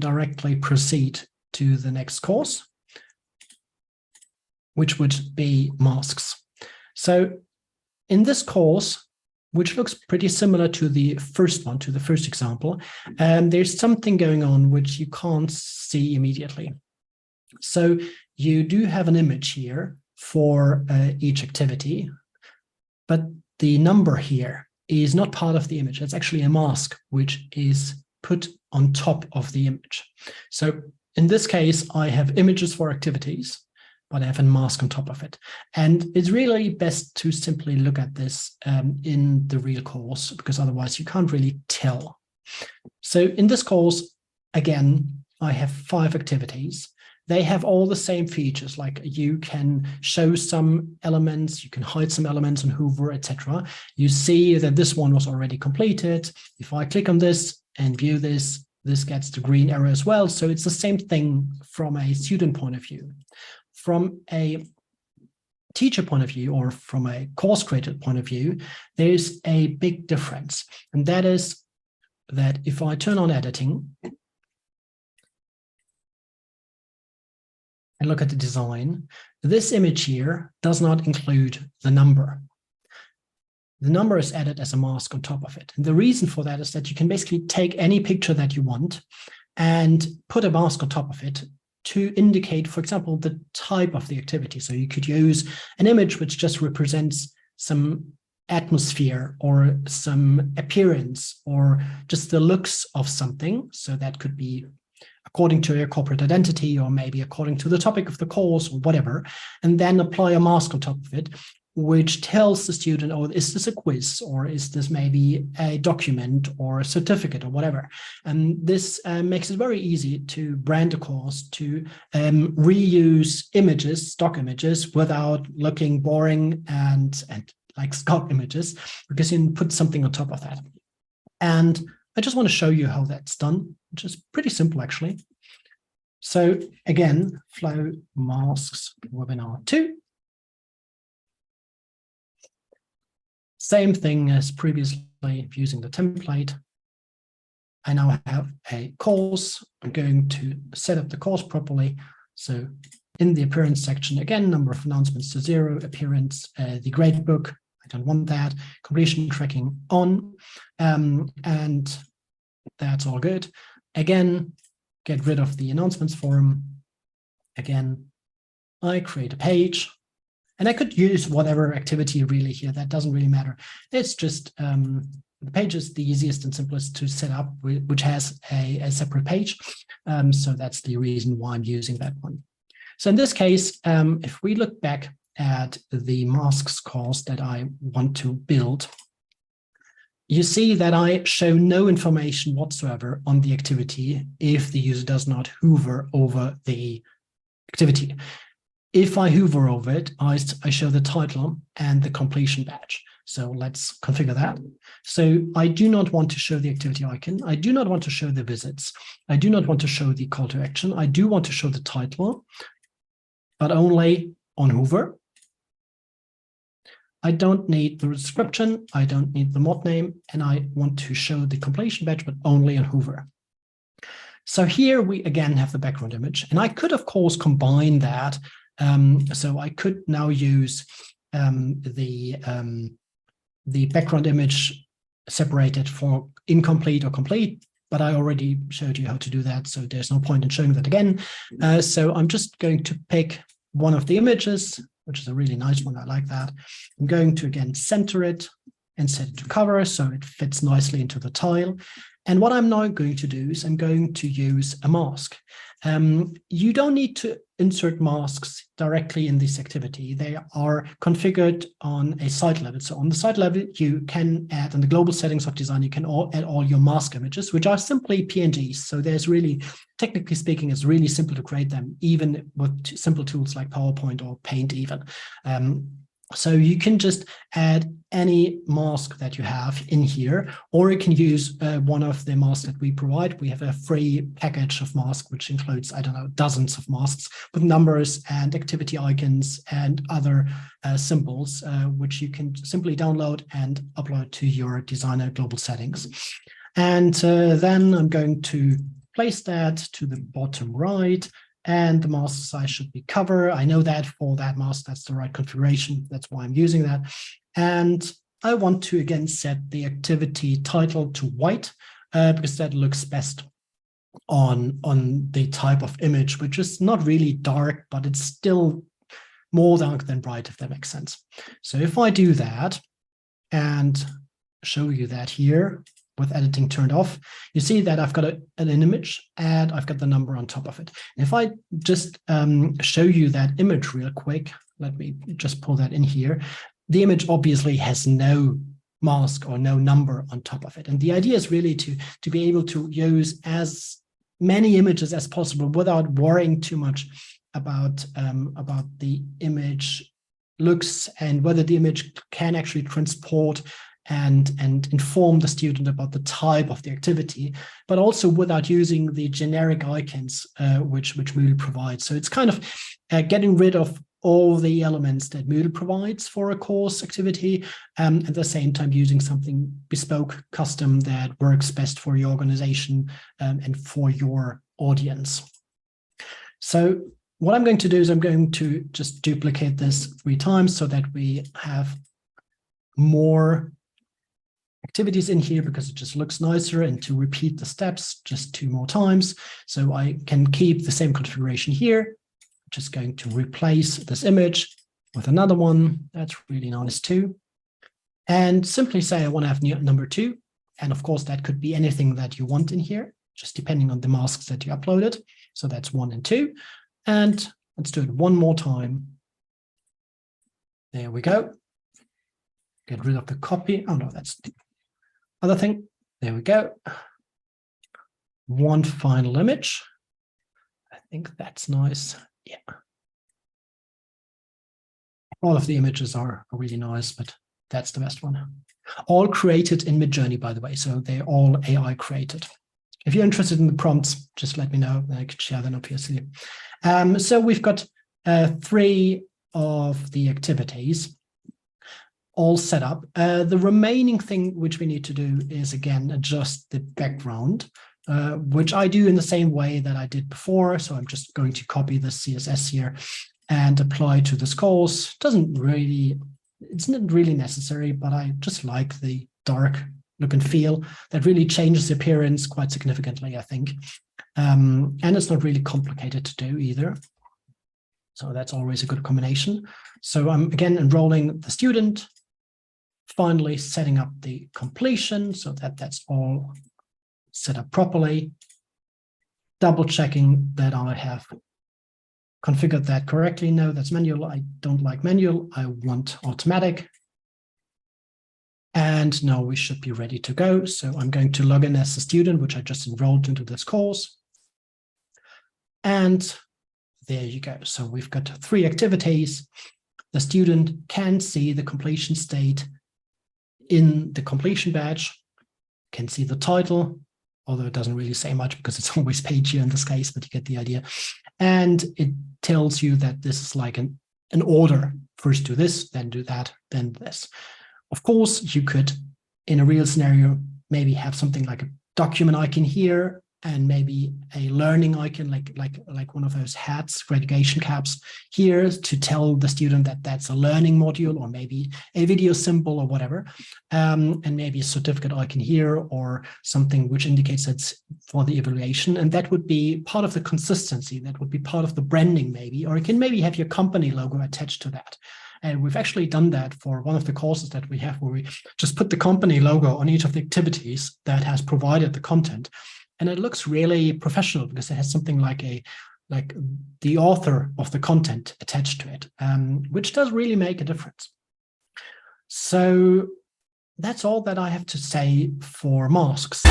directly proceed to the next course, which would be masks. So in this course, which looks pretty similar to the first one, to the first example, there's something going on which you can't see immediately. So you do have an image here for each activity, but the number here is not part of the image. It's actually a mask which is put on top of the image. So in this case, I have images for activities, but I have a mask on top of it. And it's really best to simply look at this in the real course, because otherwise you can't really tell. So in this course, again, I have 5 activities. They have all the same features, like you can show some elements, you can hide some elements on Hoover, etc. You see that this one was already completed. If I click on this and view this, this gets the green arrow as well. So it's the same thing from a student point of view. From a teacher point of view, or from a course creator point of view, there's a big difference. And that is that if I turn on editing and look at the design, this image here does not include the number. The number is added as a mask on top of it. And the reason for that is that you can basically take any picture that you want and put a mask on top of it to indicate, for example, the type of the activity. So you could use an image which just represents some atmosphere or some appearance or just the looks of something. So that could be according to your corporate identity, or maybe according to the topic of the course or whatever, and then apply a mask on top of it, which tells the student, oh, is this a quiz, or is this maybe a document or a certificate or whatever? And this makes it very easy to brand a course, to reuse images, stock images, without looking boring and like stock images, because you can put something on top of that. And I just want to show you how that's done, which is pretty simple, actually. So again, Flow Masks Webinar 2. Same thing as previously using the template. I now have a course. I'm going to set up the course properly. So in the appearance section, again, number of announcements to 0, appearance, the grade book. I don't want that. Completion tracking on. And that's all good. Again, get rid of the announcements form. Again, I create a page. And I could use whatever activity really here. That doesn't really matter. It's just the page is the easiest and simplest to set up, which has a separate page. So that's the reason why I'm using that one. So in this case, if we look back at the masks course that I want to build, you see that I show no information whatsoever on the activity if the user does not hover over the activity. If I hover over it, I show the title and the completion badge. So let's configure that. So I do not want to show the activity icon. I do not want to show the visits. I do not want to show the call to action. I do want to show the title, but only on hover. I don't need the description. I don't need the mod name. And I want to show the completion badge, but only on hover. So here we again have the background image. And I could, of course, combine that. So I could now use the background image separated for incomplete or complete, but I already showed you how to do that, so there's no point in showing that again. So I'm just going to pick one of the images, which is a really nice one. I like that. I'm going to, again, center it and set it to cover so it fits nicely into the tile. And what I'm now going to do is I'm going to use a mask. You don't need to insert masks directly in this activity. They are configured on a site level. So on the site level, you can add, in the global settings of design, you can add all your mask images, which are simply PNGs. So there's really, technically speaking, it's really simple to create them, even with simple tools like PowerPoint or Paint even. So you can just add any mask that you have in here, or you can use one of the masks that we provide. We have a free package of masks, which includes, I don't know, dozens of masks with numbers and activity icons and other symbols, which you can simply download and upload to your Designer global settings. And then I'm going to place that to the bottom right, and the mask size should be cover. I know that for that mask, that's the right configuration. That's why I'm using that. And I want to, again, set the activity title to white because that looks best on the type of image, which is not really dark, but it's still more dark than bright, if that makes sense. So if I do that and show you that here with editing turned off, you see that I've got an image and I've got the number on top of it. And if I just show you that image real quick, let me just pull that in here. The image obviously has no mask or no number on top of it. And the idea is really to be able to use as many images as possible without worrying too much about the image looks and whether the image can actually transport and inform the student about the type of the activity, but also without using the generic icons which Moodle provides. So it's kind of getting rid of all the elements that Moodle provides for a course activity, at the same time using something bespoke, custom, that works best for your organization and for your audience. So what I'm going to do is I'm going to just duplicate this 3 times so that we have more activities in here because it just looks nicer, and to repeat the steps just 2 more times. So I can keep the same configuration here. Just going to replace this image with another one. That's really nice too. And simply say I want to have number 2. And of course, that could be anything that you want in here, just depending on the masks that you uploaded. So that's 1 and 2. And let's do it one more time. There we go. Get rid of the copy. Oh no, that's the other thing. There we go. One final image. I think that's nice. Yeah. All of the images are really nice, but that's the best one. All created in Midjourney, by the way. So they're all AI created. If you're interested in the prompts, just let me know. I could share them obviously. So we've got 3 of the activities all set up. The remaining thing which we need to do is, again, adjust the background, which I do in the same way that I did before. So I'm just going to copy the CSS here and apply to this course. It's not really necessary, but I just like the dark look and feel that really changes the appearance quite significantly, I think. And it's not really complicated to do either. So that's always a good combination. So I'm again enrolling the student, finally setting up the completion so that that's all set up properly, double checking that I have configured that correctly. No, that's manual. I don't like manual. I want automatic. And now we should be ready to go. So I'm going to log in as a student, which I just enrolled into this course. And there you go. So we've got 3 activities. The student can see the completion state in the completion badge, can see the title, although it doesn't really say much because it's always page here in this case, but you get the idea. And it tells you that this is like an order. First do this, then do that, then this. Of course, you could, in a real scenario, maybe have something like a document icon here and maybe a learning icon, like one of those hats, graduation caps here to tell the student that that's a learning module, or maybe a video symbol or whatever. And maybe a certificate icon here or something which indicates it's for the evaluation. And that would be part of the consistency. That would be part of the branding maybe, or you can maybe have your company logo attached to that. And we've actually done that for one of the courses that we have, where we just put the company logo on each of the activities that has provided the content. And it looks really professional because it has something like the author of the content attached to it, which does really make a difference. So that's all that I have to say for masks.